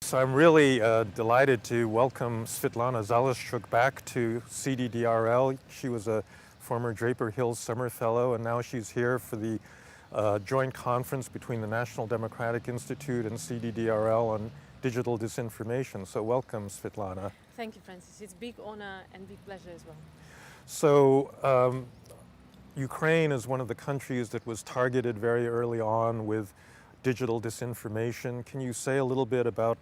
So I'm really delighted to welcome Svitlana Zalischuk back to CDDRL. She was a former Draper Hills Summer Fellow, and now she's here for the joint conference between the National Democratic Institute and CDDRL on digital disinformation. So welcome, Svitlana. Thank you, Francis. It's a big honor and big pleasure as well. So Ukraine is one of the countries that was targeted very early on with digital disinformation. Can you say a little bit about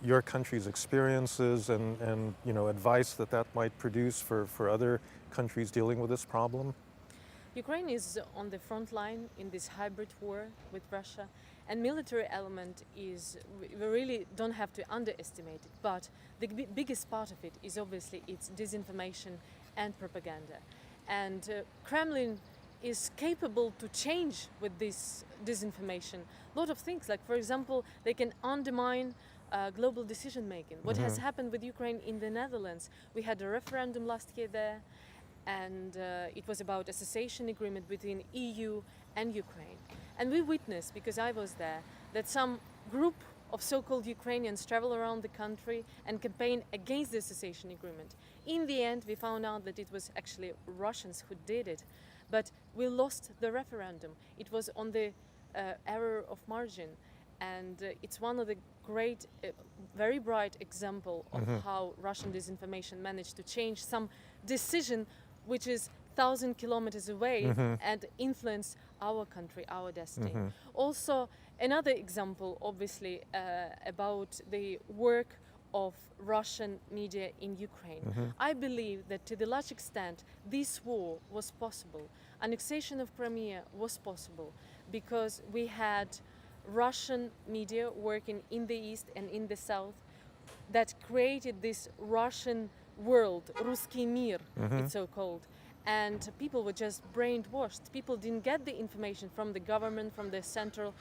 your country's experiences and advice that might produce for other countries dealing with this problem? Ukraine is on the front line in this hybrid war with Russia, and military element is, we really don't have to underestimate it, but the biggest part of it is obviously its disinformation and propaganda. And Kremlin is capable to change with this disinformation a lot of things, like for example they can undermine global decision making. What has happened with Ukraine in the Netherlands, we had a referendum last year there, and it was about association agreement between EU and Ukraine, and we witnessed, because I was there, that some group of so-called Ukrainians travel around the country and campaign against the association agreement. In the end we found out that it was actually Russians who did it. But we lost the referendum. It was on the error of margin. And it's one of the great, very bright example of how Russian disinformation managed to change some decision which is 1,000 kilometers away and influence our country, our destiny. Also, another example, obviously, about the work of Russian media in Ukraine. I believe that to the large extent this war was possible. Annexation of Crimea was possible because we had Russian media working in the east and in the south that created this Russian world, Ruski Mir, it's so called. And people were just brainwashed. People didn't get the information from the government, from the central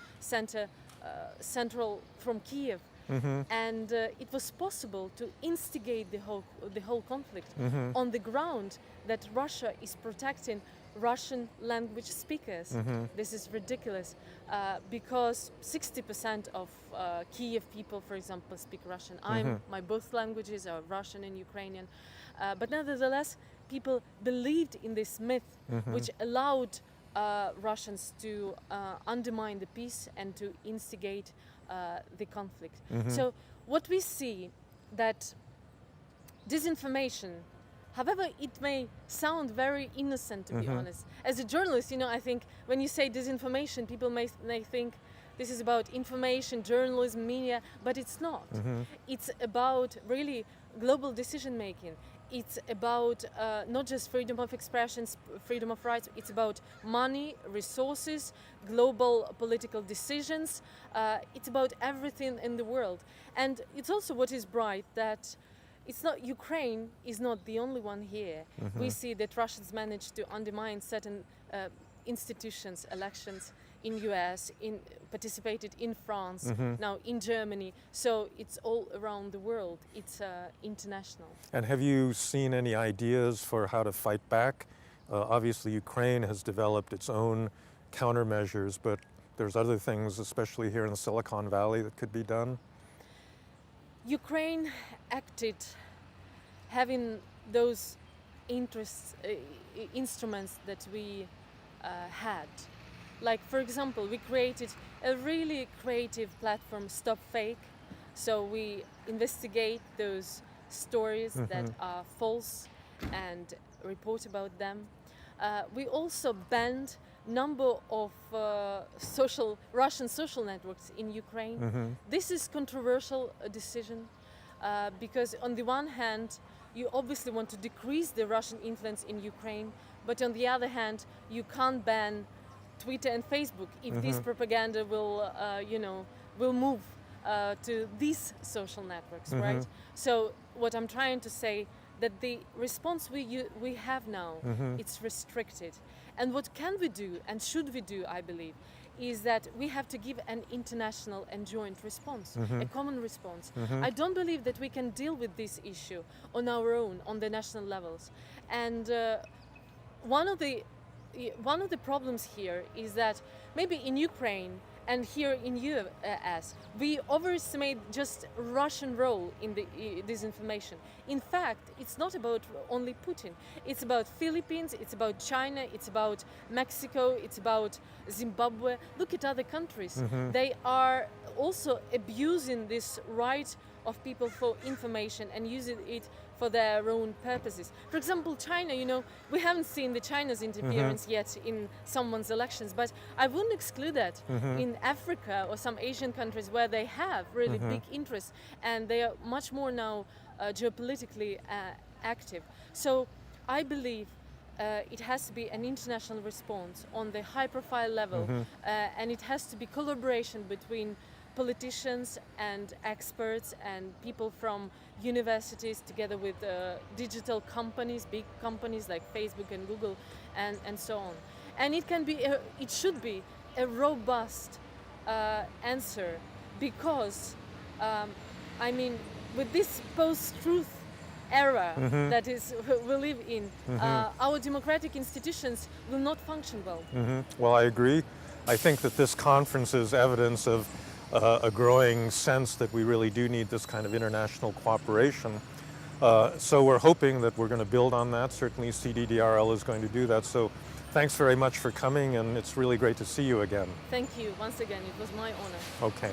from Kiev. And it was possible to instigate the whole conflict on the ground that Russia is protecting Russian language speakers. This is ridiculous because 60% of Kiev people, for example, speak Russian. My both languages are Russian and Ukrainian, but nevertheless, people believed in this myth, which allowed Russians to undermine the peace and to instigate the conflict. So what we see that disinformation, however it may sound very innocent, to be honest, as a journalist, I think when you say disinformation, people may think this is about information, journalism, media, but it's not. It's about really global decision making. It's about not just freedom of expression, freedom of rights, it's about money, resources, global political decisions. It's about everything in the world. And it's also what is bright that it's not, Ukraine is not the only one here. We see that Russians managed to undermine certain institutions, elections in US, participated in France, now in Germany. So it's all around the world. It's international. And have you seen any ideas for how to fight back? Obviously Ukraine has developed its own countermeasures, but there's other things, especially here in Silicon Valley, that could be done. Ukraine acted having those instruments that we had. Like, for example, we created a really creative platform, Stop Fake. So we investigate those stories that are false and report about them. We also banned number of Russian social networks in Ukraine. This is controversial decision because on the one hand, you obviously want to decrease the Russian influence in Ukraine, but on the other hand, you can't ban Twitter and Facebook if this propaganda will move to these social networks, right? So what I'm trying to say, that the response we have now, it's restricted. And what can we do and should we do, I believe, is that we have to give an international and joint response, a common response. I don't believe that we can deal with this issue on our own, on the national levels. And one of the problems here is that maybe in Ukraine And here in US, we overestimate just Russian role in the disinformation. In fact, it's not about only Putin. It's about Philippines, it's about China, it's about Mexico, it's about Zimbabwe. Look at other countries. They are also abusing this right of people for information and using it for their own purposes. For example, China, you know, we haven't seen the China's interference yet in someone's elections, but I wouldn't exclude that in Africa or some Asian countries where they have really big interests and they are much more now geopolitically active. So I believe it has to be an international response on the high-profile level, and it has to be collaboration between politicians and experts and people from universities together with digital companies, big companies like Facebook and Google and so on. And it can be, it should be a robust answer because, I mean, with this post-truth era that is we live in, our democratic institutions will not function well. Well, I agree. I think that this conference is evidence of a growing sense that we really do need this kind of international cooperation. So we're hoping that we're going to build on that. Certainly CDDRL is going to do that. So thanks very much for coming, and it's really great to see you again. Thank you once again. It was my honor. Okay.